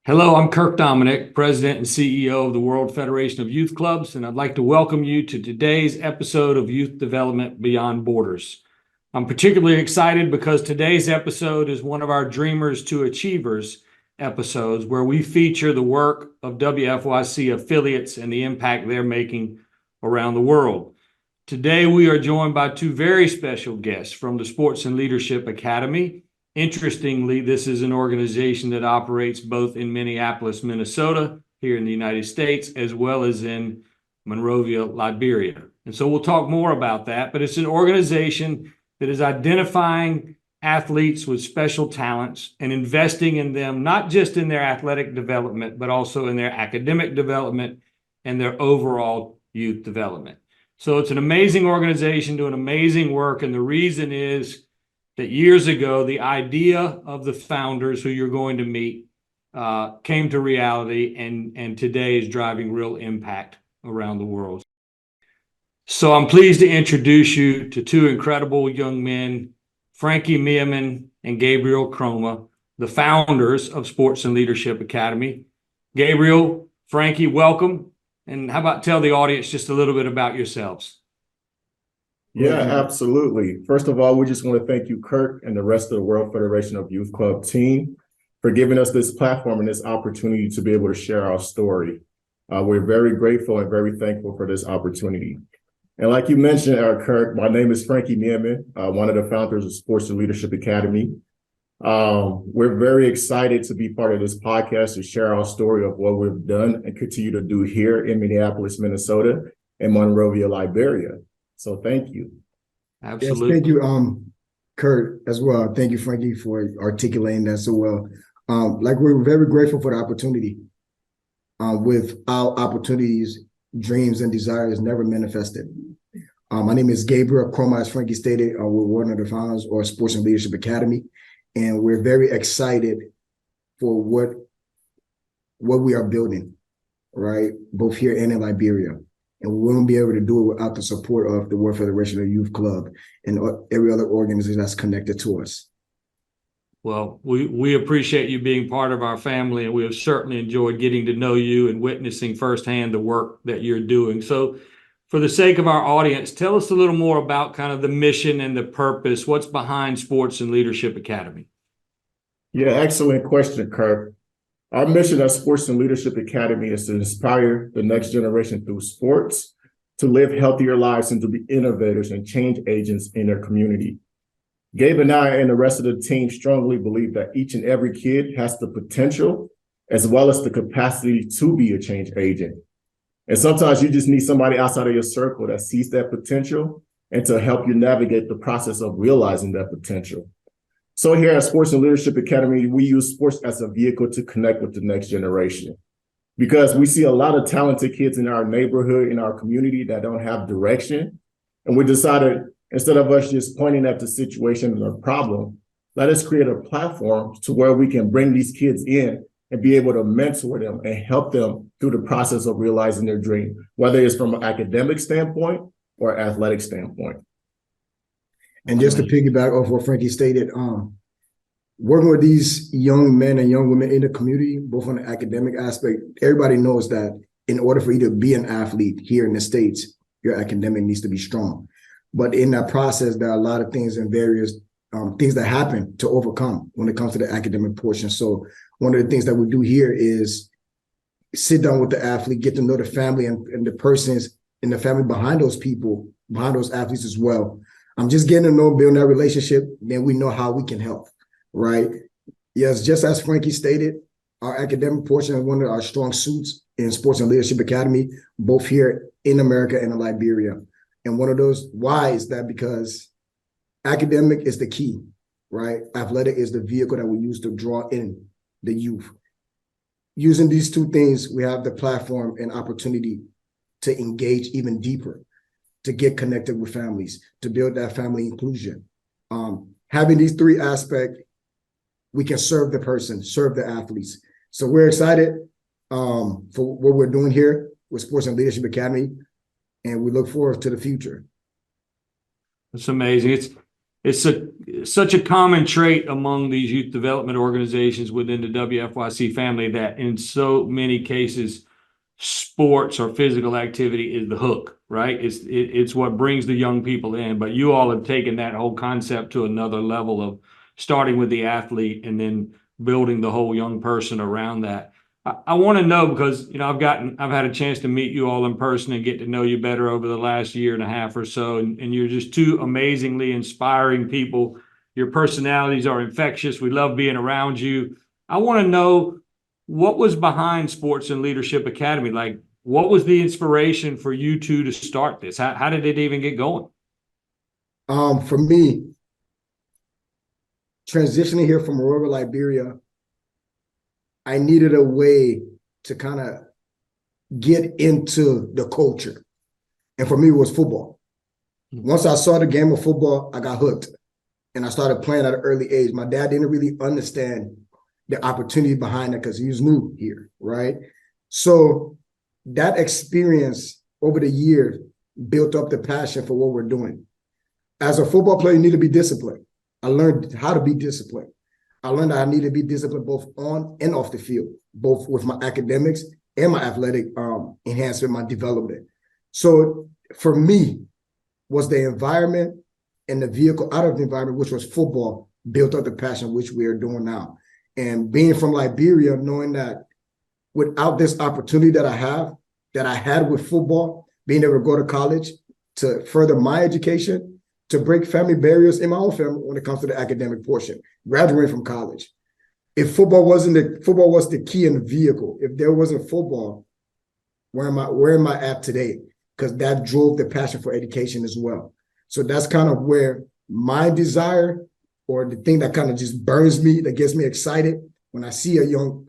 Hello, I'm Kirk Dominick, President and CEO of the World Federation of Youth Clubs, and I'd like to welcome you to today's episode of Youth Development Beyond Borders. I'm particularly excited because today's episode is one of our Dreamers to Achievers episodes where we feature the work of WFYC affiliates and the impact they're making around the world. Today, we are joined by two very special guests from the Sports and Leadership Academy. Interestingly, this is an organization that operates both in Minneapolis, Minnesota, here in the United States, as well as in Monrovia, Liberia. And so we'll talk more about that, but it's an organization that is identifying athletes with special talents and investing in them, not just in their athletic development, but also in their academic development and their overall youth development. So it's an amazing organization doing amazing work, and the reason is that years ago, the idea of the founders who you're going to meet came to reality and today is driving real impact around the world. So I'm pleased to introduce you to two incredible young men, Frankie Miamen and Gabriel Kromah, the founders of Sports and Leadership Academy. Gabriel, Frankie, welcome. And how about tell the audience just a little bit about yourselves? Yeah, absolutely. First of all, we just want to thank you, Kirk, and the rest of the World Federation of Youth Club team for giving us this platform and this opportunity to be able to share our story. We're very grateful and very thankful for this opportunity. And like you mentioned, Kirk, my name is Frankie Miamen, one of the founders of Sports and Leadership Academy. We're very excited to be part of this podcast to share our story of what we've done and continue to do here in Minneapolis, Minnesota, and Monrovia, Liberia. So thank you. Absolutely. Yes, thank you, Kurt, as well. Thank you, Frankie, for articulating that so well. We're very grateful for the opportunity. Without opportunities, dreams and desires never manifested. My name is Gabriel Kromah, as Frankie stated. We're one of the founders of Sports and Leadership Academy, and we're very excited for what we are building, right? Both here and in Liberia. And we wouldn't be able to do it without the support of the World Federation of Youth Club and every other organization that's connected to us. Well, we appreciate you being part of our family, and we have certainly enjoyed getting to know you and witnessing firsthand the work that you're doing. So for the sake of our audience, tell us a little more about kind of the mission and the purpose. What's behind Sports and Leadership Academy? Yeah, excellent question, Kirk. Our mission at Sports and Leadership Academy is to inspire the next generation through sports to live healthier lives and to be innovators and change agents in their community. Gabe and I and the rest of the team strongly believe that each and every kid has the potential as well as the capacity to be a change agent. And sometimes you just need somebody outside of your circle that sees that potential and to help you navigate the process of realizing that potential. So here at Sports and Leadership Academy, we use sports as a vehicle to connect with the next generation because we see a lot of talented kids in our neighborhood, in our community that don't have direction. And we decided, instead of us just pointing at the situation and the problem, let us create a platform to where we can bring these kids in and be able to mentor them and help them through the process of realizing their dream, whether it's from an academic standpoint or athletic standpoint. And just to piggyback off what Frankie stated, working with these young men and young women in the community, both on the academic aspect, everybody knows that in order for you to be an athlete here in the States, your academic needs to be strong. But in that process, there are a lot of things and various things that happen to overcome when it comes to the academic portion. So one of the things that we do here is sit down with the athlete, get to know the family and the persons in the family behind those people, behind those athletes as well. I'm just getting to know, building that relationship, then we know how we can help, right? Yes, just as Frankie stated, our academic portion is one of our strong suits in Sports and Leadership Academy, both here in America and in Liberia. And one of those, why is that? Because academic is the key, right? Athletic is the vehicle that we use to draw in the youth. Using these two things, we have the platform and opportunity to engage even deeper, to get connected with families, to build that family inclusion. Having these three aspects, we can serve the person, serve the athletes. So we're excited for what we're doing here with Sports and Leadership Academy, and we look forward to the future. It's amazing. such a common trait among these youth development organizations within the WFYC family that in so many cases, sports or physical activity is the hook, right? It's what brings the young people in. But you all have taken that whole concept to another level of starting with the athlete and then building the whole young person around that. I want to know because, you know, I've had a chance to meet you all in person and get to know you better over the last year and a half or so. And you're just two amazingly inspiring people. Your personalities are infectious. We love being around you. I want to know what was behind Sports and Leadership Academy. Like, what was the inspiration for you two to start this? How did it even get going? For me, transitioning here from rural Liberia, I needed a way to kind of get into the culture. And for me, it was football. Once I saw the game of football, I got hooked. And I started playing at an early age. My dad didn't really understand the opportunity behind it because he was new here, right? So that experience over the years built up the passion for what we're doing. As a football player, you need to be disciplined. I learned how to be disciplined. I learned that I need to be disciplined both on and off the field, both with my academics and my athletic enhancement, my development. So for me, was the environment and the vehicle out of the environment, which was football, built up the passion which we are doing now. And being from Liberia, knowing that without this opportunity that I had with football, being able to go to college to further my education, to break family barriers in my own family when it comes to the academic portion, graduating from college. If football was the key in the vehicle, if there wasn't football, where am I at today? Because that drove the passion for education as well. So that's kind of where my desire, or the thing that kind of just burns me, that gets me excited when I see a young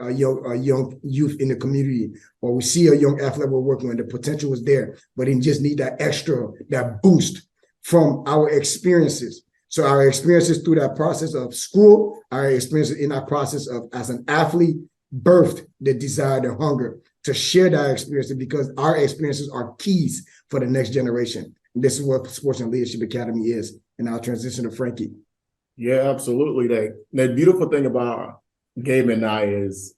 youth in the community, or we see a young athlete we're working with, the potential is there, but he just need that boost from our experiences. So our experiences through that process of school, our experiences in our process of as an athlete, birthed the desire, the hunger to share that experience, because our experiences are keys for the next generation. And this is what Sports and Leadership Academy is. And I'll transition to Frankie. Yeah, absolutely. The beautiful thing about Gabe and I is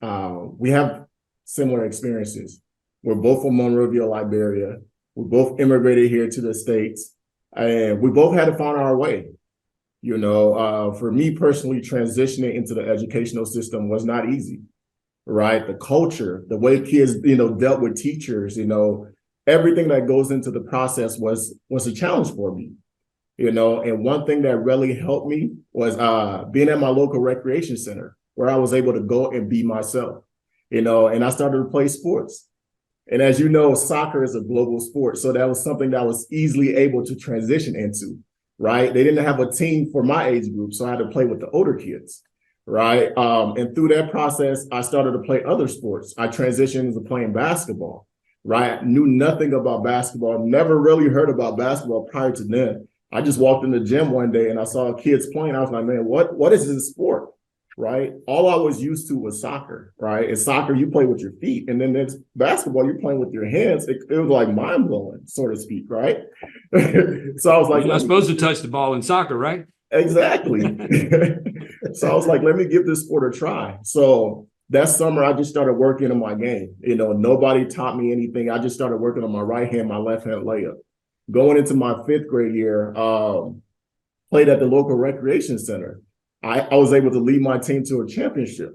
we have similar experiences. We're both from Monrovia, Liberia. We both immigrated here to the States. And we both had to find our way. You know, for me personally, transitioning into the educational system was not easy, right? The culture, the way kids, dealt with teachers, everything that goes into the process was a challenge for me, and one thing that really helped me was being at my local recreation center, where I was able to go and be myself, and I started to play sports. And as you know, soccer is a global sport. So that was something that I was easily able to transition into, right? They didn't have a team for my age group, so I had to play with the older kids, right? And through that process, I started to play other sports. I transitioned into playing basketball, right? Knew nothing about basketball, never really heard about basketball prior to then. I just walked in the gym one day and I saw kids playing. I was like, man, what is this sport? Right? All I was used to was soccer, right? In soccer, you play with your feet. And then there's basketball, you're playing with your hands. It was like mind blowing, so to speak, right? So I was like, you're not supposed to touch the ball in soccer, right? Exactly. So I was like, let me give this sport a try. So that summer, I just started working on my game. Nobody taught me anything. I just started working on my right hand, my left hand layup. Going into my 5th grade year, played at the local recreation center. I was able to lead my team to a championship,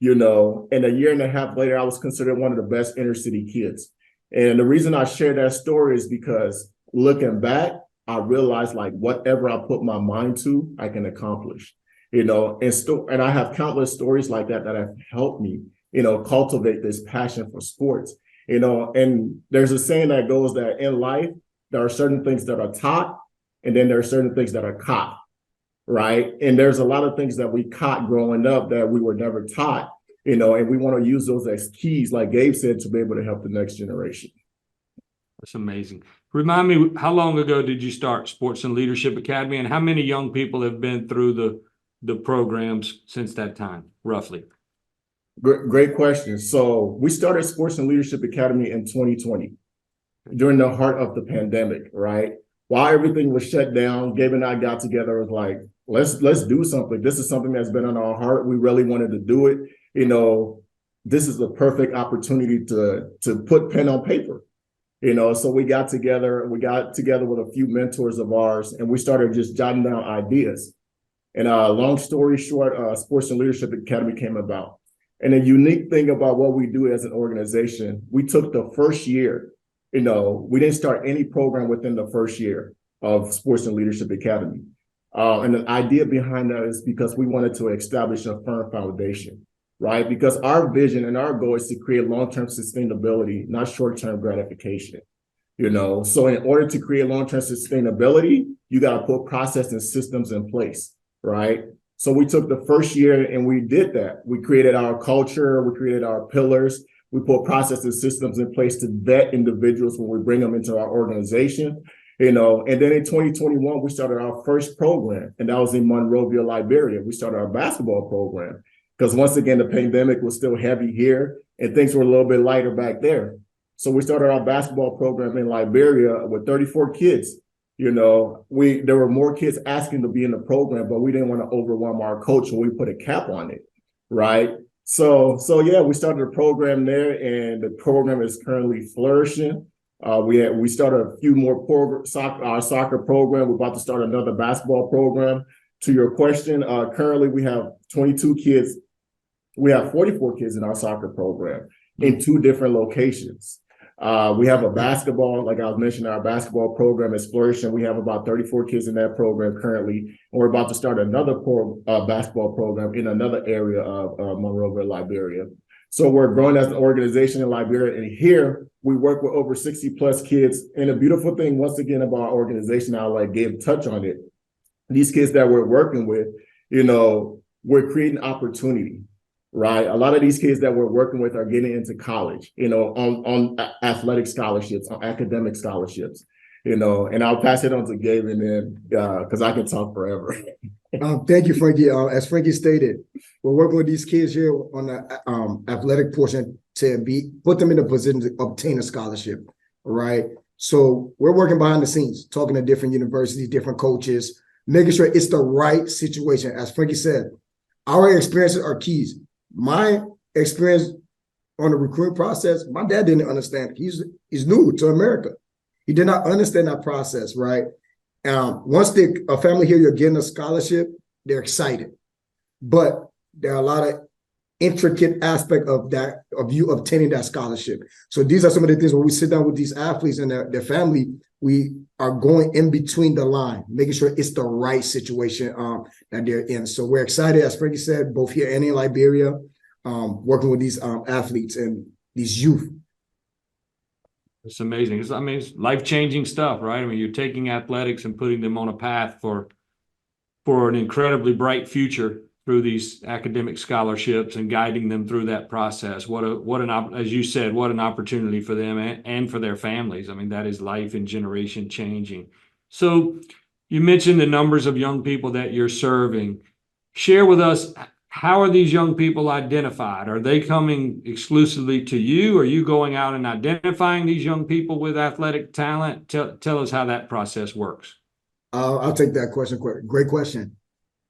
and a year and a half later, I was considered one of the best inner city kids. And the reason I share that story is because looking back, I realized like whatever I put my mind to, I can accomplish, and I have countless stories like that have helped me, cultivate this passion for sports, and there's a saying that goes that in life, there are certain things that are taught, and then there are certain things that are caught. Right. And there's a lot of things that we caught growing up that we were never taught, and we want to use those as keys, like Gabe said, to be able to help the next generation. That's amazing. Remind me, how long ago did you start Sports and Leadership Academy, and how many young people have been through the programs since that time, roughly? Great question. So we started Sports and Leadership Academy in 2020 during the heart of the pandemic, right? while everything was shut down, Gabe and I got together. It was like, let's do something. This is something that's been on our heart. We really wanted to do it. You know, this is a perfect opportunity to put pen on paper. You know, so we got together with a few mentors of ours, and we started just jotting down ideas. And long story short, Sports and Leadership Academy came about. And the unique thing about what we do as an organization, we took the first year, you know, we didn't start any program within the first year of Sports and Leadership Academy. And the idea behind that is because we wanted to establish a firm foundation, right? Because our vision and our goal is to create long-term sustainability, not short-term gratification. You know, so in order to create long-term sustainability, you got to put process and systems in place. Right. So we took the first year and we did that. We created our culture. We created our pillars. We put process and systems in place to vet individuals when we bring them into our organization, you know. And then in 2021, we started our first program, and that was in Monrovia, Liberia. We started our basketball program because once again, the pandemic was still heavy here and things were a little bit lighter back there. So we started our basketball program in Liberia with 34 kids. You know, there were more kids asking to be in the program, but we didn't want to overwhelm our coach, so we put a cap on it, right? So yeah, we started a program there, and the program is currently flourishing. We started a few more soccer program. We're about to start another basketball program. To your question, currently we have 22 kids. We have 44 kids in our soccer program in 2 different locations. We have a basketball, like I was mentioning, our basketball program is flourishing. We have about 34 kids in that program currently, and we're about to start another basketball program in another area of Monrovia, Liberia. So we're growing as an organization in Liberia, and here we work with over 60 plus kids. And the beautiful thing, once again, about our organization, I'll let Gabe touch on it. These kids that we're working with, you know, we're creating opportunity. Right. A lot of these kids that we're working with are getting into college, you know, on athletic scholarships, on academic scholarships, you know, and I'll pass it on to Gabe and then because I can talk forever. Thank you, Frankie. As Frankie stated, we're working with these kids here on the athletic portion to put them in a position to obtain a scholarship. Right. So we're working behind the scenes, talking to different universities, different coaches, making sure it's the right situation. As Frankie said, our experiences are keys. My experience on the recruiting process, my dad didn't understand. He's new to America. He did not understand that process, right? Once a family here, you're getting a scholarship, they're excited. But there are a lot of intricate aspect of you obtaining that scholarship. So these are some of the things when we sit down with these athletes and their family, we are going in between the line, making sure it's the right situation that they're in. So we're excited, as Frankie said, both here and in Liberia, working with these athletes and these youth. It's amazing. It's life-changing stuff, right? I mean, you're taking athletics and putting them on a path for an incredibly bright future through these academic scholarships and guiding them through that process. As you said, what an opportunity for them and for their families. I mean, that is life and generation changing. So you mentioned the numbers of young people that you're serving. Share with us, how are these young people identified? Are they coming exclusively to you? Are you going out and identifying these young people with athletic talent? Tell us how that process works. I'll take that question. Great question.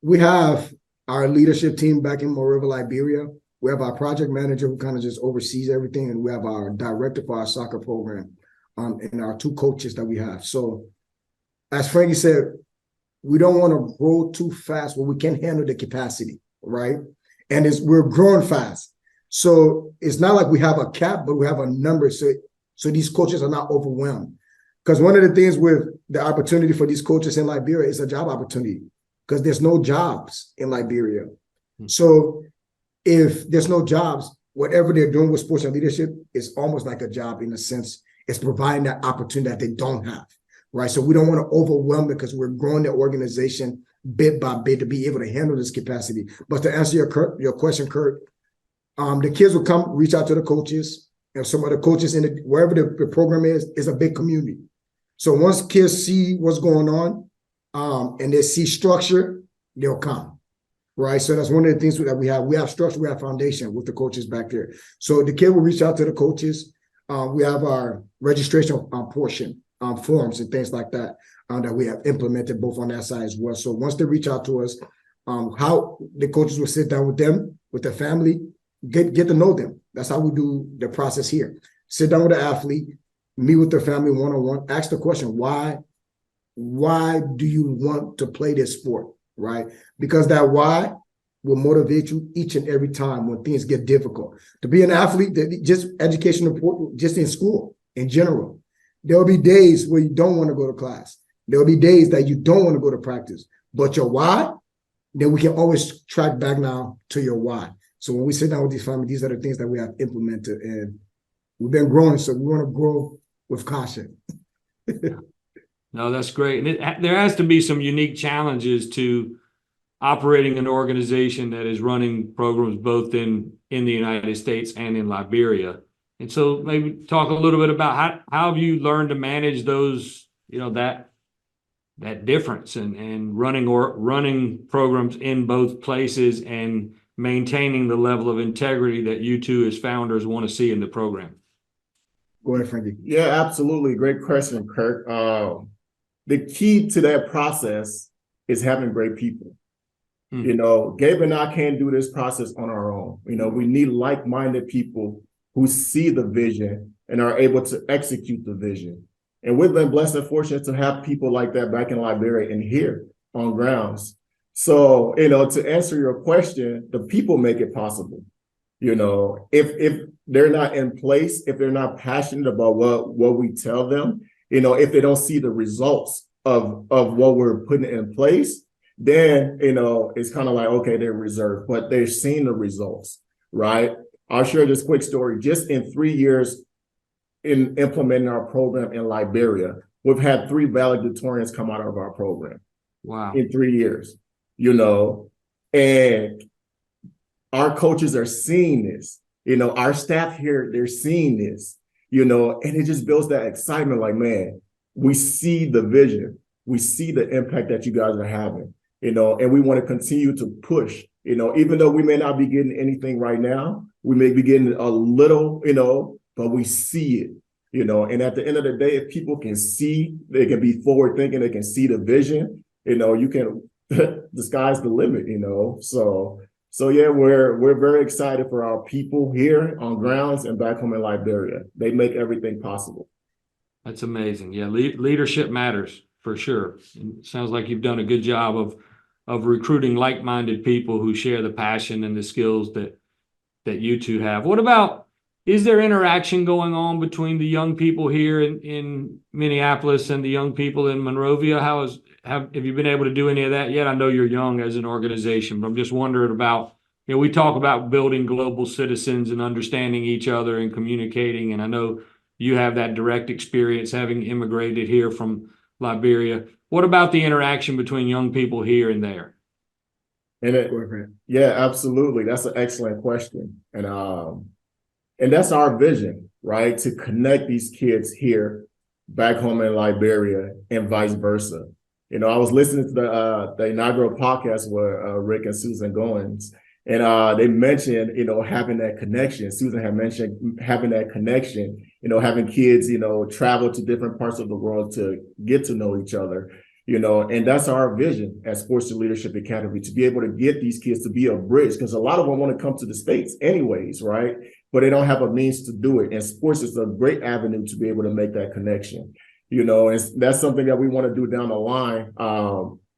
We have our leadership team back in Monrovia, Liberia. We have our project manager who kind of just oversees everything, and we have our director for our soccer program, and our 2 coaches that we have. So, as Frankie said, we don't want to grow too fast where we can't handle the capacity, right? And we're growing fast. So it's not like we have a cap, but we have a number. So these coaches are not overwhelmed. Because one of the things with the opportunity for these coaches in Liberia is a job opportunity, because there's no jobs in Liberia. So if there's no jobs, whatever they're doing with sports and leadership is almost like a job in a sense. It's providing that opportunity that they don't have, right? So we don't want to overwhelm it because we're growing the organization bit by bit to be able to handle this capacity. But to answer your question, Kirk, the kids will come, reach out to the coaches, and some of the coaches wherever the program is a big community. So once kids see what's going on, and they see structure, they'll come, right? So that's one of the things that we have. We have structure, we have foundation with the coaches back there. So the kid will reach out to the coaches. We have our registration portion, forms and things like that. that we have implemented both on that side as well. So once they reach out to us, how the coaches will sit down with them, with the family, get to know them. That's how we do the process here. Sit down with the athlete, meet with their family one-on-one, ask the question, why do you want to play this sport, right? Because that why will motivate you each and every time when things get difficult. To be an athlete, just education important, just in school in general. There'll be days where you don't want to go to class. There'll be days that you don't want to go to practice. But your why, then we can always track back now to your why. So when we sit down with these families, these are the things that we have implemented, and we've been growing, so we want to grow with caution. No, that's great. And there has to be some unique challenges to operating an organization that is running programs both in the United States and in Liberia. And so maybe talk a little bit about how have you learned to manage those, that difference and running programs in both places and maintaining the level of integrity that you two as founders want to see in the program? Go ahead, Frankie. Yeah, absolutely. Great question, Kirk. The key to that process is having great people. Gabe and I can't do this process on our own. We need like-minded people who see the vision and are able to execute the vision. And we've been blessed and fortunate to have people like that back in Liberia and here on grounds. So, to answer your question, the people make it possible. If they're not in place, if they're not passionate about what we tell them, if they don't see the results of what we're putting in place, then, it's kind of like, okay, they're reserved, but they're seeing the results, right? I'll share this quick story. Just in 3 years in implementing our program in Liberia, we've had 3 valedictorians come out of our program. Wow. In 3 years, and our coaches are seeing this, our staff here, they're seeing this, and it just builds that excitement like, man, we see the vision. We see the impact that you guys are having, and we want to continue to push, even though we may not be getting anything right now, we may be getting a little, but we see it, and at the end of the day, if people can see, they can be forward thinking, they can see the vision, you can, the sky's the limit, So yeah, we're very excited for our people here on grounds and back home in Liberia. They make everything possible. That's amazing. Yeah, leadership matters for sure. And it sounds like you've done a good job of recruiting like-minded people who share the passion and the skills that you two have. What about, is there interaction going on between the young people here in Minneapolis and the young people in Monrovia? Have you been able to do any of that yet? I know you're young as an organization, but I'm just wondering about, we talk about building global citizens and understanding each other and communicating. And I know you have that direct experience having immigrated here from Liberia. What about the interaction between young people here and there? Yeah, absolutely. That's an excellent question. And that's our vision, right? To connect these kids here back home in Liberia and vice versa. I was listening to the inaugural podcast with Rick and Susan Goins, and they mentioned, having that connection. Susan had mentioned having that connection, having kids, travel to different parts of the world to get to know each other, and that's our vision at Sports and Leadership Academy, to be able to get these kids to be a bridge, because a lot of them want to come to the States anyways, right? But they don't have a means to do it. And sports is a great avenue to be able to make that connection. And that's something that we want to do down the line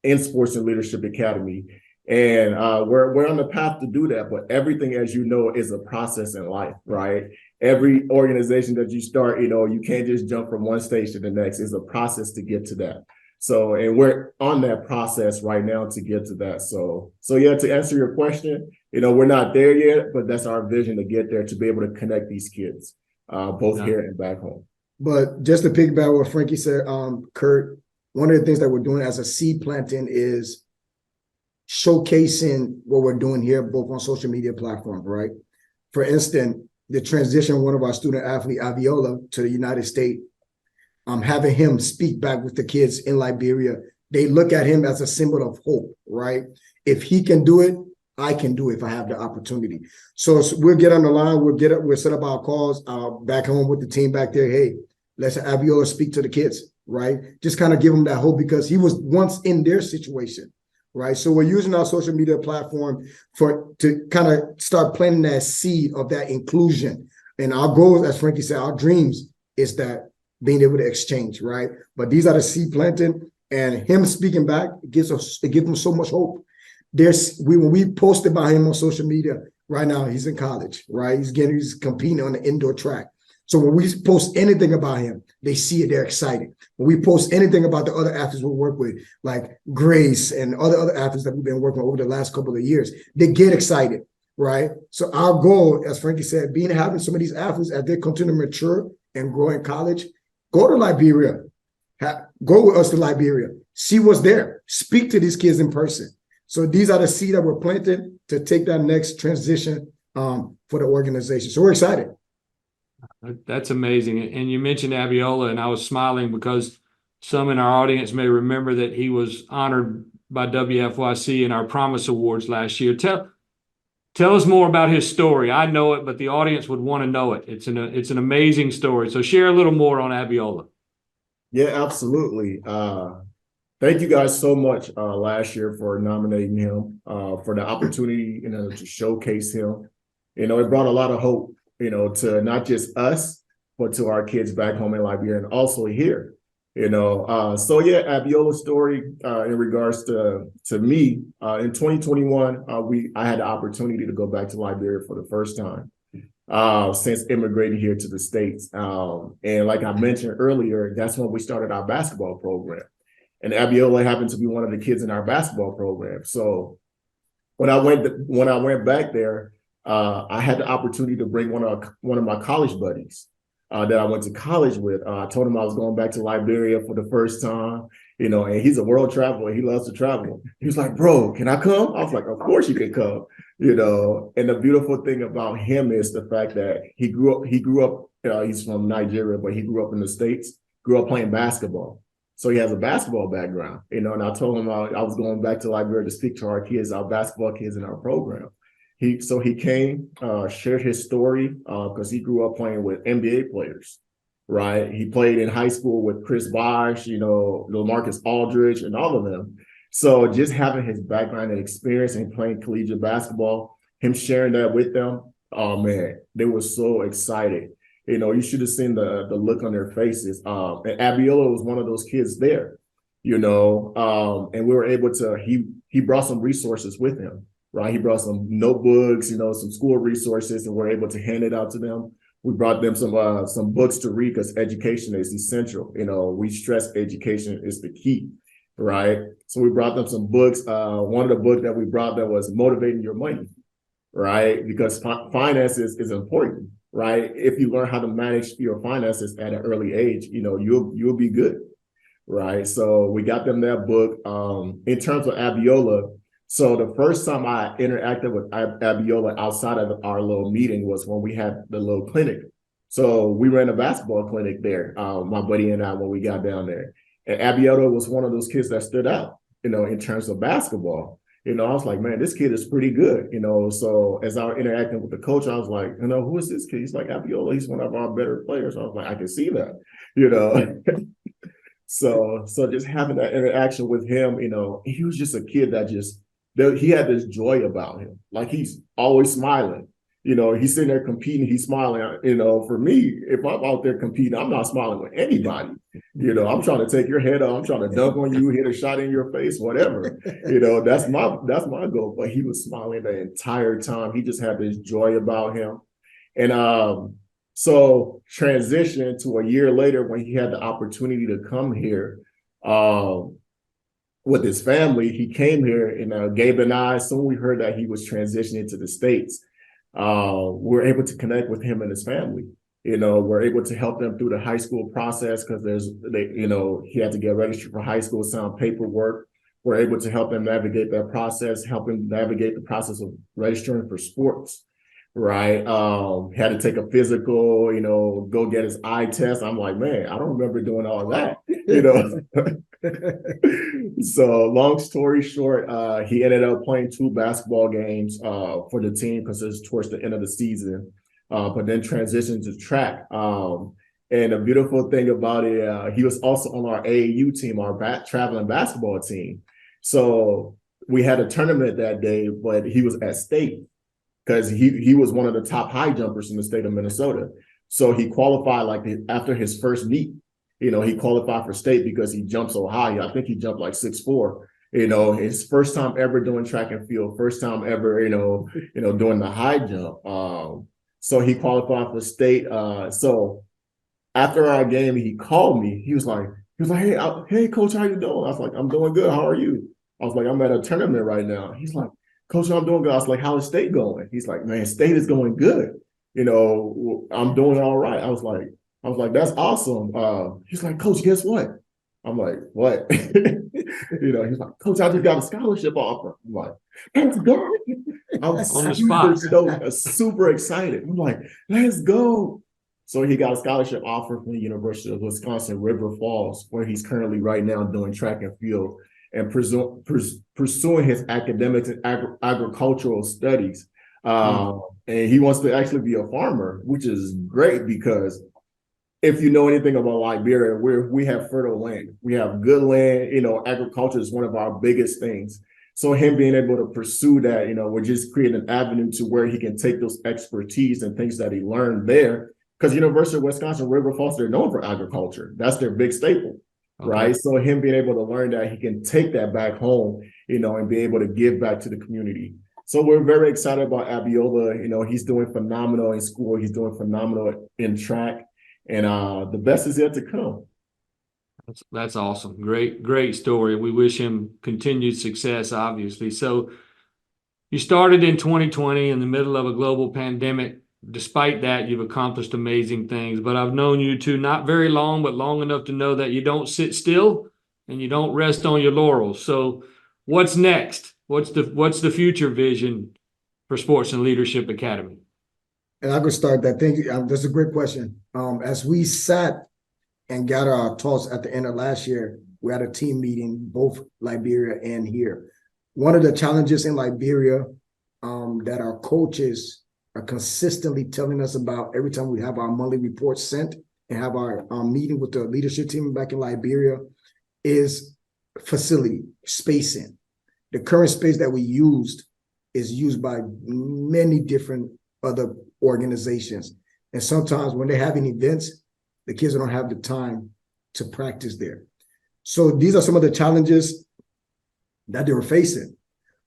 in Sports and Leadership Academy. And we're on the path to do that. But everything, as you know, is a process in life, right? Every organization that you start, you can't just jump from one stage to the next. It's a process to get to that. So, and we're on that process right now to get to that. So yeah, to answer your question, we're not there yet, but that's our vision, to get there, to be able to connect these kids, both here and back home. But just to piggyback what Frankie said, Kurt, one of the things that we're doing as a seed planting is showcasing what we're doing here, both on social media platforms, right? For instance, the transition of one of our student athlete, Aviola, to the United States, having him speak back with the kids in Liberia, they look at him as a symbol of hope, right? If he can do it, I can do it if I have the opportunity. So we'll get on the line, we'll set up our calls back home with the team back there. Hey, let's have Aviola speak to the kids. right? Just kind of give them that hope because he was once in their situation, right? So we're using our social media platform to kind of start planting that seed of that inclusion. And our goals, as Frankie said, our dreams is that being able to exchange, right? But these are the seed planting, and him speaking back it gives him so much hope. When we post about him on social media right now, he's in college, right? He's competing on the indoor track. So when we post anything about him, they see it, they're excited. When we post anything about the other athletes we work with, like Grace and other athletes that we've been working with over the last couple of years, they get excited, right? So our goal, as Frankie said, having some of these athletes as they continue to mature and grow in college, go to Liberia, go with us to Liberia, see what's there, speak to these kids in person. So these are the seeds that we're planting to take that next transition for the organization. So we're excited. That's amazing. And you mentioned Abiola, and I was smiling because some in our audience may remember that he was honored by WFYC in our Promise Awards last year. Tell us more about his story. I know it, but the audience would want to know it. It's an amazing story. So share a little more on Abiola. Yeah, absolutely. Thank you guys so much last year for nominating him, for the opportunity, to showcase him. It brought a lot of hope, to not just us, but to our kids back home in Liberia and also here. So yeah, Abiola's story in regards to me in 2021, I had the opportunity to go back to Liberia for the first time since immigrating here to the States. And like I mentioned earlier, that's when we started our basketball program. And Abiola happened to be one of the kids in our basketball program. So when I went back there, I had the opportunity to bring one of my college buddies that I went to college with. I told him I was going back to Liberia for the first time, and he's a world traveler. He loves to travel. He was like, "Bro, can I come?" I was like, "Of course you can come." And the beautiful thing about him is the fact that he grew up, he's from Nigeria, but he grew up in the States, grew up playing basketball. So he has a basketball background, and I told him I was going back to Liberia to speak to our kids, our basketball kids in our program. He came, shared his story because he grew up playing with NBA players, right? He played in high school with Chris Bosh, LaMarcus Aldridge, and all of them. So just having his background and experience in playing collegiate basketball, him sharing that with them, oh man, they were so excited. You should have seen the look on their faces. And Abiola was one of those kids there, and we were able to, he brought some resources with him, right? He brought some notebooks, some school resources, and we're able to hand it out to them. We brought them some books to read because education is essential. We stress education is the key, right? So we brought them some books. One of the books that we brought them was Motivating Your Money, right? Because finances is important. Right? If you learn how to manage your finances at an early age, you'll be good. Right. So we got them that book. In terms of Abiola, so the first time I interacted with Abiola outside of our little meeting was when we had the little clinic. So we ran a basketball clinic there, my buddy and I, when we got down there. And Abiola was one of those kids that stood out, in terms of basketball. I was like, man, this kid is pretty good, So as I was interacting with the coach, I was like, who is this kid? He's like, Abiola, he's one of our better players. I was like, I can see that, So just having that interaction with him, he was just a kid he had this joy about him. Like he's always smiling. He's sitting there competing, he's smiling. For me, if I'm out there competing, I'm not smiling with anybody. I'm trying to take your head off, I'm trying to dunk on you, hit a shot in your face, whatever. That's my goal. But he was smiling the entire time. He just had this joy about him. And so transition to a year later when he had the opportunity to come here with his family, he came here, and Gabe and I, soon we heard that he was transitioning to the States. We're able to connect with him and his family. We're able to help them through the high school process because he had to get registered for high school, sign paperwork. We're able to help him navigate that process, help him navigate the process of registering for sports, right? Had to take a physical, go get his eye test. I'm like, man, I don't remember doing all that, So long story short, he ended up playing 2 basketball games for the team because it was towards the end of the season, but then transitioned to track. And the beautiful thing about it, he was also on our AAU team, our traveling basketball team. So we had a tournament that day, but he was at state because he was one of the top high jumpers in the state of Minnesota. So he qualified like after his first meet. He qualified for state because he jumped so high. I think he jumped like 6'4". His first time ever doing track and field, first time ever, doing the high jump. So he qualified for state. So after our game, he called me. He was like, hey, coach, how you doing? I was like, I'm doing good. How are you? I was like, I'm at a tournament right now. He's like, coach, I'm doing good. I was like, how is state going? He's like, man, state is going good. I'm doing all right. I was like, that's awesome. He's like, coach, guess what? I'm like, what? He's like, coach, I just got a scholarship offer. I'm like, let's go. I was On the spot. super excited. I'm like, let's go. So he got a scholarship offer from the University of Wisconsin, River Falls, where he's currently right now doing track and field and pursuing his academics and agricultural studies. And he wants to actually be a farmer, which is great because if you know anything about Liberia, we have fertile land. We have good land. Agriculture is one of our biggest things. So him being able to pursue that, we're just creating an avenue to where he can take those expertise and things that he learned there. Because University of Wisconsin, River Falls, they're known for agriculture. That's their big staple, right? So him being able to learn that, he can take that back home, and be able to give back to the community. So we're very excited about Abiola. He's doing phenomenal in school. He's doing phenomenal in track. And the best is yet to come. That's awesome. Great story. We wish him continued success, obviously. So you started in 2020 in the middle of a global pandemic. Despite that, you've accomplished amazing things. But I've known you two not very long, but long enough to know that you don't sit still and you don't rest on your laurels. So what's next? What's the future vision for Sports and Leadership Academy? And I could start that. Thank you. That's a great question. As we sat and got our thoughts at the end of last year, we had a team meeting, both Liberia and here. One of the challenges in Liberia that our coaches are consistently telling us about every time we have our monthly reports sent and have our meeting with the leadership team back in Liberia is facility, spacing. The current space that we used is used by many different other organizations. And sometimes when they're having events, the kids don't have the time to practice there. So these are some of the challenges that they were facing.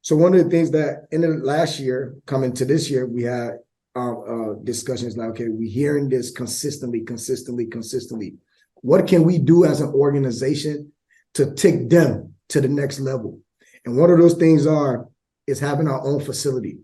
So one of the things that in the last year, coming to this year, we had discussions like, okay, we're hearing this consistently. What can we do as an organization to take them to the next level? And one of those things is having our own facility.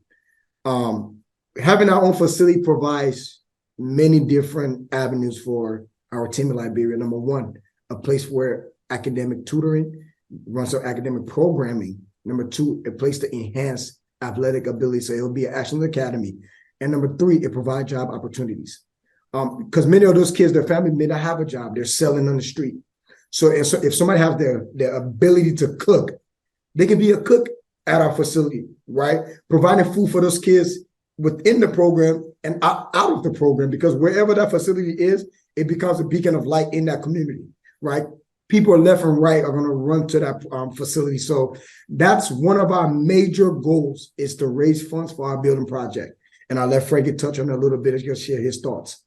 Having our own facility provides many different avenues for our team in Liberia. Number one, a place where academic tutoring runs our academic programming. Number two, a place to enhance athletic ability. So it'll be an action academy. And number three, it provides job opportunities. Because many of those kids, their family may not have a job. They're selling on the street. So if somebody has their ability to cook, they can be a cook at our facility, right? Providing food for those kids within the program and out of the program, because wherever that facility is, it becomes a beacon of light in that community, right? People left and right are going to run to that facility. So that's one of our major goals, is to raise funds for our building project. And I'll let Frankie touch on it a little bit and just share his thoughts.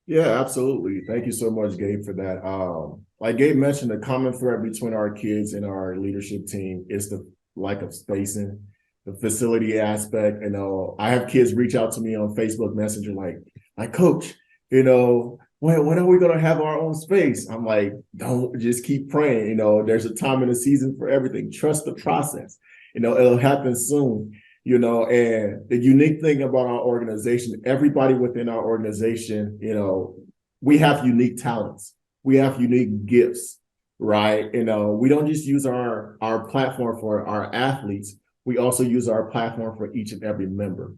Yeah, absolutely. Thank you so much, Gabe, for that. Like Gabe mentioned, the common thread between our kids and our leadership team is the lack of spacing, the facility aspect. I have kids reach out to me on Facebook Messenger like, Coach, when are we going to have our own space? I'm like, don't, just keep praying. There's a time in the season for everything. Trust the process. It'll happen soon. And the unique thing about our organization, everybody within our organization, we have unique talents. We have unique gifts, right? We don't just use our platform for our athletes. We also use our platform for each and every member.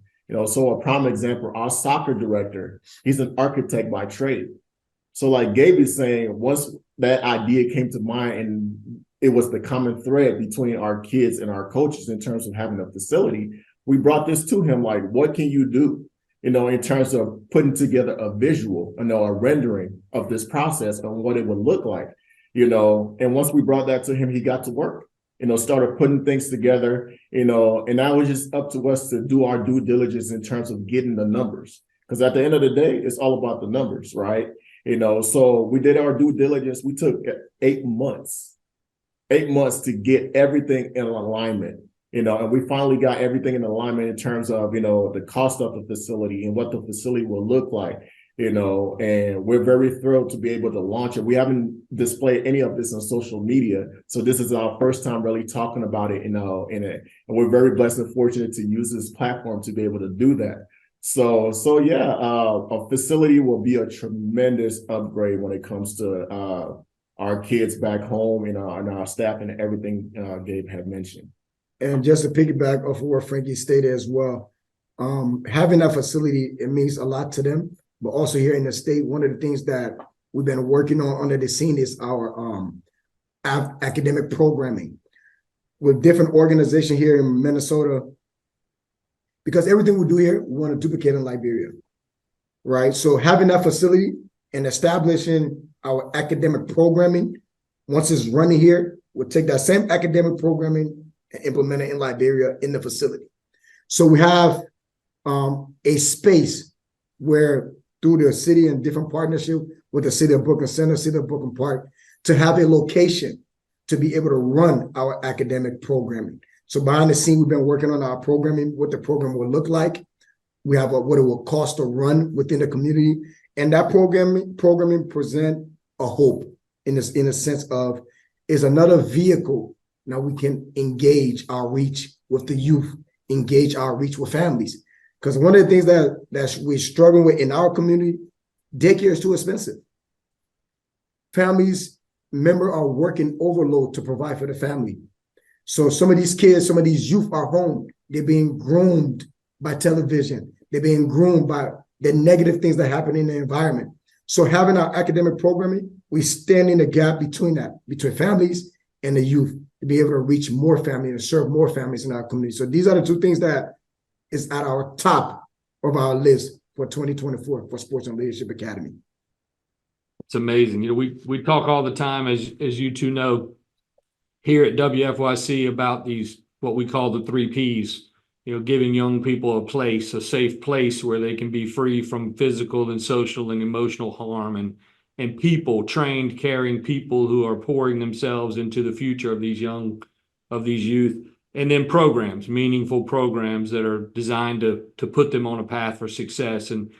So a prime example, our soccer director, he's an architect by trade. So like Gabe is saying, once that idea came to mind, and it was the common thread between our kids and our coaches in terms of having a facility, we brought this to him, like, what can you do? in terms of putting together a visual, a rendering of this process and what it would look like, and once we brought that to him, he got to work, started putting things together, and that was just up to us to do our due diligence in terms of getting the numbers. Because at the end of the day, it's all about the numbers, right? So we did our due diligence. We took 8 months to get everything in alignment, and we finally got everything in alignment in terms of, the cost of the facility and what the facility will look like, and we're very thrilled to be able to launch it. We haven't displayed any of this on social media. So this is our first time really talking about it, and we're very blessed and fortunate to use this platform to be able to do that. So yeah, a facility will be a tremendous upgrade when it comes to our kids back home, and our staff and everything Gabe had mentioned. And just to piggyback off of what Frankie stated as well, having that facility, it means a lot to them. But also here in the state, one of the things that we've been working on under the scene is our academic programming with different organizations here in Minnesota. Because everything we do here, we want to duplicate in Liberia, right? So having that facility and establishing our academic programming, once it's running here, we'll take that same academic programming and implement it in Liberia in the facility. So we have a space where through the city and different partnership with the city of Brooklyn Center, city of Brooklyn Park, to have a location to be able to run our academic programming. So behind the scene, we've been working on our programming, what the program will look like. We have what it will cost to run within the community. And that programming present a hope in a sense of is another vehicle. Now we can engage our reach with the youth, engage our reach with families. Because one of the things that we're struggling with in our community, daycare is too expensive. Families, members are working overload to provide for the family. So some of these kids, some of these youth are home. They're being groomed by television. They're being groomed by the negative things that happen in the environment. So having our academic programming, we stand in the gap between families and the youth to be able to reach more families and serve more families in our community. So these are the two things that is at our top of our list for 2024 for Sports and Leadership Academy. It's amazing. We talk all the time, as you two know, here at WFYC about these, what we call the 3 Ps, giving young people a safe place where they can be free from physical and social and emotional harm, and people, trained, caring people who are pouring themselves into the future of these youth, and then programs, meaningful programs that are designed to put them on a path for success. And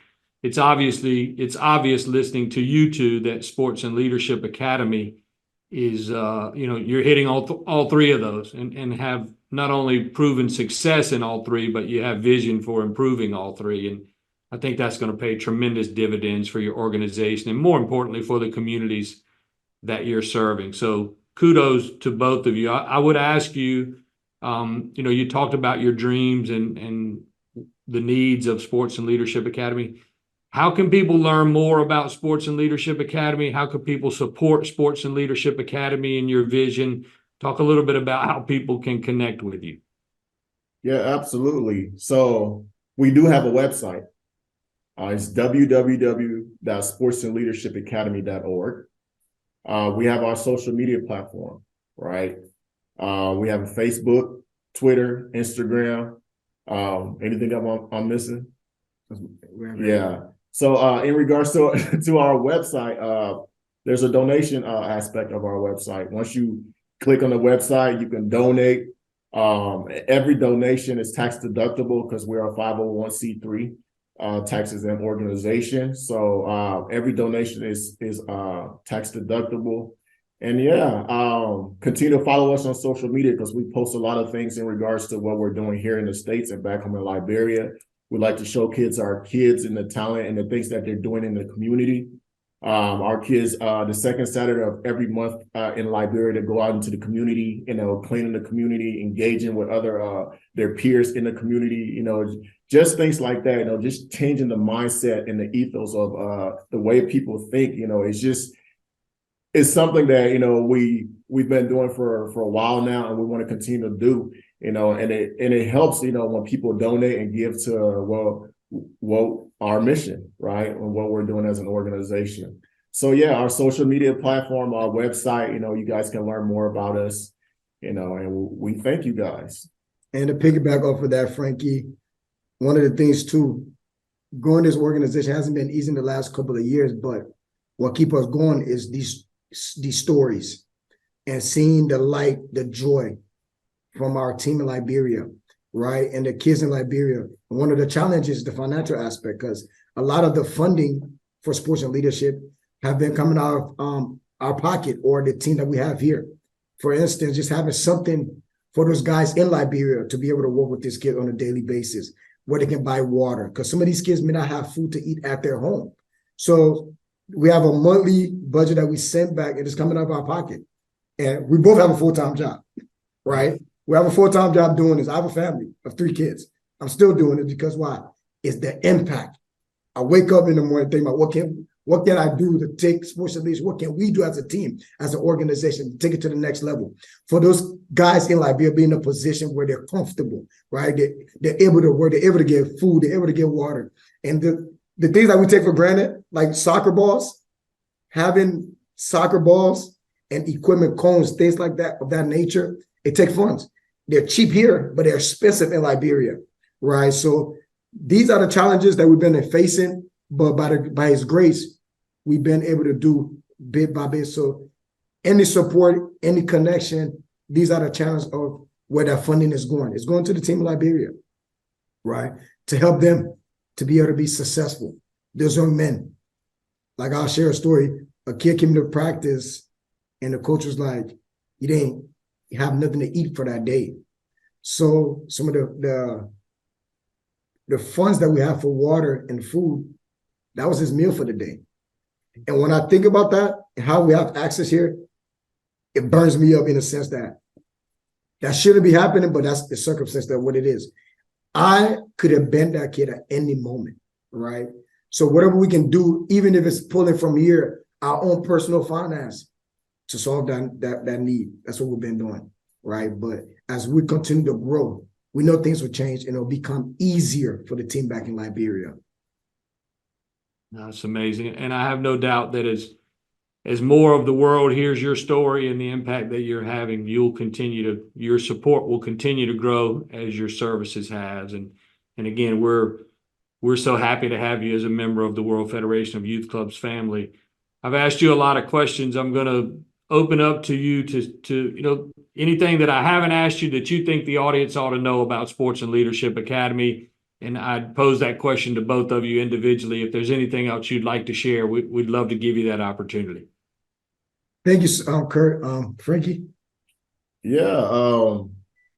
it's obvious listening to you two that Sports and Leadership Academy is, you're hitting all 3 of those and have not only proven success in all 3, but you have vision for improving all 3. And I think that's going to pay tremendous dividends for your organization and, more importantly, for the communities that you're serving. So kudos to both of you. I would ask you, you talked about your dreams and the needs of Sports and Leadership Academy. How can people learn more about Sports and Leadership Academy? How can people support Sports and Leadership Academy and your vision? Talk a little bit about how people can connect with you. Yeah, absolutely. So we do have a website. It's www.sportsandleadershipacademy.org. We have our social media platform, right? We have a Facebook, Twitter, Instagram. Anything I'm missing? Yeah. So in regards to our website, there's a donation aspect of our website. Once you click on the website, you can donate. Every donation is tax deductible because we're a 501c3 tax-exempt organization. So every donation is tax deductible. And continue to follow us on social media because we post a lot of things in regards to what we're doing here in the States and back home in Liberia. We like to show our kids and the talent and the things that they're doing in the community. Our kids, the second Saturday of every month in Liberia, to go out into the community, cleaning the community, engaging with other their peers in the community, just things like that, just changing the mindset and the ethos of the way people think, it's something that, we've been doing for a while now, and we want to continue to do, and it helps, when people donate and give to, our mission, right? And what we're doing as an organization. So yeah, our social media platform, our website, you guys can learn more about us, and we thank you guys. And to piggyback off of that, Frankie, one of the things too, growing this organization hasn't been easy in the last couple of years, but what keeps us going is these stories and seeing the light, the joy from our team in Liberia, right? And the kids in Liberia. One of the challenges is the financial aspect, because a lot of the funding for sports and leadership have been coming out of our pocket or the team that we have here. For instance, just having something for those guys in Liberia to be able to work with this kid on a daily basis, where they can buy water, because some of these kids may not have food to eat at their home. So we have a monthly budget that we send back, and it's coming out of our pocket. And we both have a full-time job, right? We have a full-time job doing this. I have a family of 3 kids. I'm still doing it because why? It's the impact. I wake up in the morning thinking about what can I do to take sports and leadership? What can we do as a team, as an organization, to take it to the next level? For those guys in Liberia being in a position where they're comfortable, right? They're able to work, they're able to get food, they're able to get water. And the things that we take for granted, like soccer balls, having soccer balls and equipment, cones, things like that, of that nature, it takes funds. They're cheap here, but they're expensive in Liberia, right? So these are the challenges that we've been facing, but by His grace, we've been able to do bit by bit. So any support, any connection, these are the challenges of where that funding is going. It's going to the team in Liberia, right? To help them to be able to be successful. There's young men. Like, I'll share a story. A kid came to practice and the coach was like, you didn't have nothing to eat for that day. So some of the funds that we have for water and food, that was his meal for the day. And when I think about that and how we have access here, it burns me up in a sense that shouldn't be happening, but that's the circumstance that what it is. I could have been that kid at any moment, right? So whatever we can do, even if it's pulling from here, our own personal finance to solve that need, that's what we've been doing, right? But as we continue to grow, we know things will change and it'll become easier for the team back in Liberia. That's amazing. And I have no doubt that as more of the world hears your story and the impact that you're having, your support will continue to grow as your services has. And again, we're so happy to have you as a member of the World Federation of Youth Clubs family. I've asked you a lot of questions. I'm going to open up to you to anything that I haven't asked you that you think the audience ought to know about Sports and Leadership Academy. And I'd pose that question to both of you individually. If there's anything else you'd like to share, we'd love to give you that opportunity. Thank you, Kurt. Frankie? Yeah,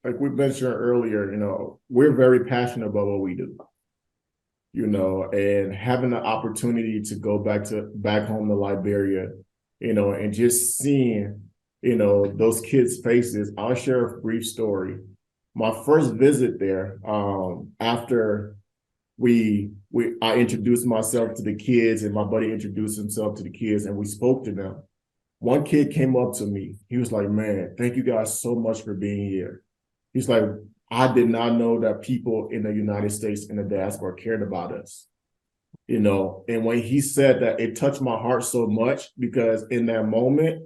like we mentioned earlier, we're very passionate about what we do. And having the opportunity to go back home to Liberia, and just seeing, those kids' faces. I'll share a brief story. My first visit there, after I introduced myself to the kids and my buddy introduced himself to the kids and we spoke to them. One kid came up to me. He was like, man, thank you guys so much for being here. He's like, I did not know that people in the United States and the diaspora cared about us. And when he said that, it touched my heart so much because in that moment,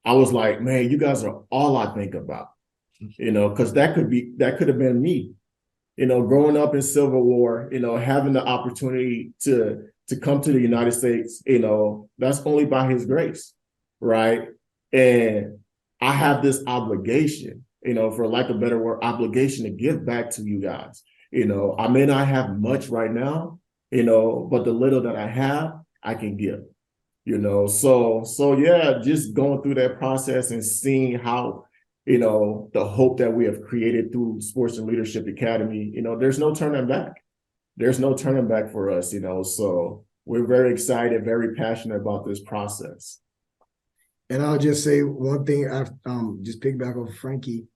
I was like, man, you guys are all I think about. Because that could have been me, growing up in Civil War, having the opportunity to come to the United States, that's only by His grace, right? And I have this obligation, for lack of a better word, obligation to give back to you guys. I may not have much right now, but the little that I have, I can give, So yeah, just going through that process and seeing how, the hope that we have created through Sports and Leadership Academy, there's no turning back. There's no turning back for us, so we're very excited, very passionate about this process. And I'll just say one thing, I've just piggyback off Frankie.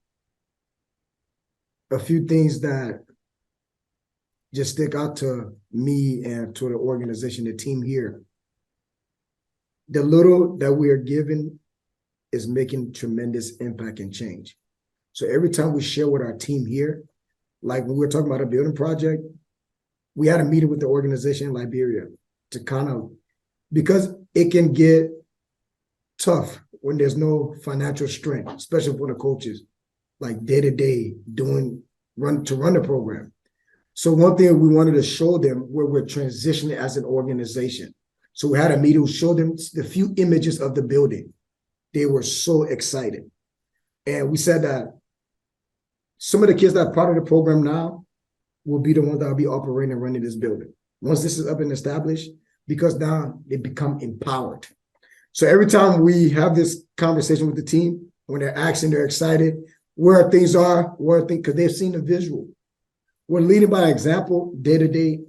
A few things that just stick out to me and to the organization, the team here. The little that we are given is making tremendous impact and change. So every time we share with our team here, like when we're talking about a building project, we had a meeting with the organization in Liberia to because it can get tough when there's no financial strength, especially for the coaches, like day to day run the program. So one thing we wanted to show them where we're transitioning as an organization. So we had a meeting, show them the few images of the building. They were so excited. And we said that some of the kids that are part of the program now will be the ones that will be operating and running this building. Once this is up and established, because now they become empowered. So every time we have this conversation with the team, when they're asking, they're excited, where things are, because they've seen the visual. We're leading by example day to day,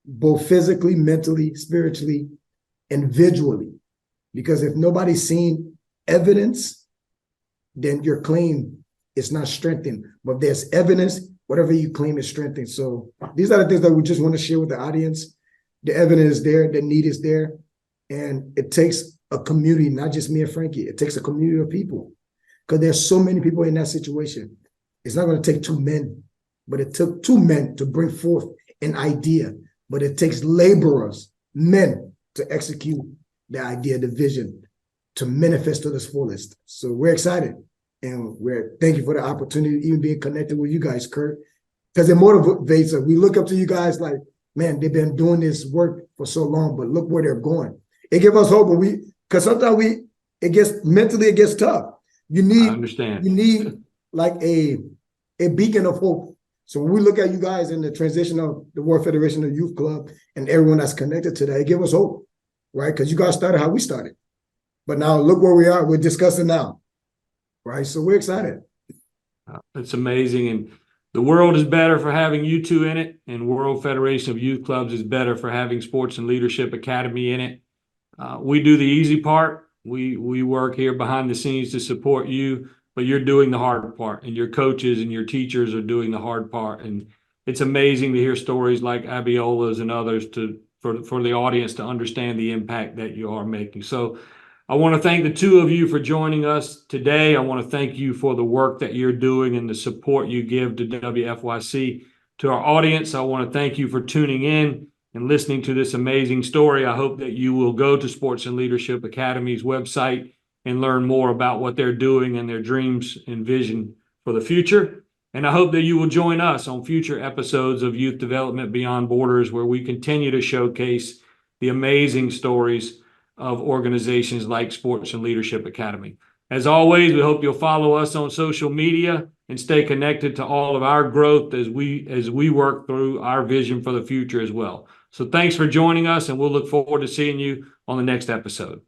both physically, mentally, spiritually, and visually. Because if nobody's seen evidence, then your claim is not strengthened. But if there's evidence, whatever you claim is strengthened. So these are the things that we just want to share with the audience. The evidence is there, the need is there, and it takes a community, not just me and Frankie. It takes a community of people because there's so many people in that situation. It's not going to take two men, but it took two men to bring forth an idea. But it takes laborers, men, to execute the idea, the vision, to manifest to the fullest. So we're excited, and thank you for the opportunity, even being connected with you guys, Kirk, because it motivates us. We look up to you guys like, man, they've been doing this work for so long, but look where they're going. It gives us hope, because sometimes it gets tough. You need like a beacon of hope. So when we look at you guys in the transition of the World Federation of Youth Club and everyone that's connected to that, it gives us hope, right? Because you guys started how we started. But now look where we are. We're discussing now, right? So we're excited. It's amazing. And the world is better for having you two in it, and World Federation of Youth Clubs is better for having Sports and Leadership Academy in it. We do the easy part. We work here behind the scenes to support you, but you're doing the hard part, and your coaches and your teachers are doing the hard part. And it's amazing to hear stories like Abiola's and others for the audience to understand the impact that you are making. So I want to thank the two of you for joining us today. I want to thank you for the work that you're doing and the support you give to WFYC. To our audience, I want to thank you for tuning in and listening to this amazing story. I hope that you will go to Sports and Leadership Academy's website and learn more about what they're doing and their dreams and vision for the future. And I hope that you will join us on future episodes of Youth Development Beyond Borders, where we continue to showcase the amazing stories of organizations like Sports and Leadership Academy. As always, we hope you'll follow us on social media and stay connected to all of our growth as we work through our vision for the future as well. So thanks for joining us, and we'll look forward to seeing you on the next episode.